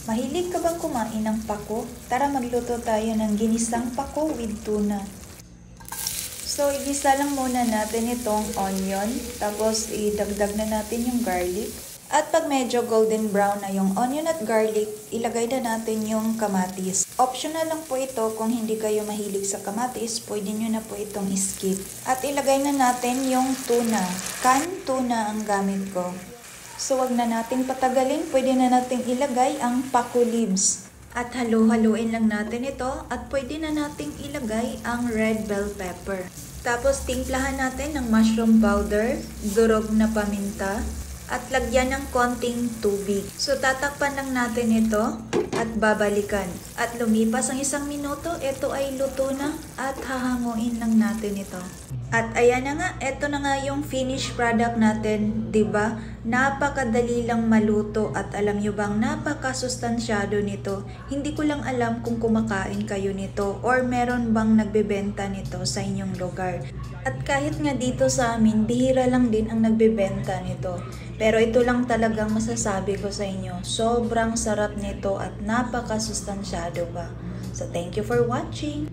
Mahilig ka bang kumain ng pako? Tara magluto tayo ng ginisang pako with tuna. So, igisa lang muna natin itong onion, tapos idagdag na natin yung garlic. At pag medyo golden brown na yung onion at garlic, ilagay na natin yung kamatis. Optional lang po ito kung hindi kayo mahilig sa kamatis, pwede nyo na po itong skip. At ilagay na natin yung tuna. Canned tuna ang gamit ko. So, wag na nating patagalin, pwede na nating ilagay ang pako leaves. At halu-haluin lang natin ito at pwede na nating ilagay ang red bell pepper. Tapos timplahan natin ng mushroom powder, durog na paminta, at lagyan ng konting tubig. So tatakpan lang natin ito at babalikan. At lumipas ang 1 minuto, ito ay luto na at hahanguin lang natin ito. At ayan na nga, ito na nga yung finished product natin, 'di ba? Napakadali lang maluto at alam nyo bang napakasustansyado nito. Hindi ko lang alam kung kumakain kayo nito or meron bang nagbebenta nito sa inyong lugar. At kahit nga dito sa amin, bihira lang din ang nagbebenta nito. Pero ito lang talagang masasabi ko sa inyo. Sobrang sarap nito at napakasustansyado pa. So thank you for watching!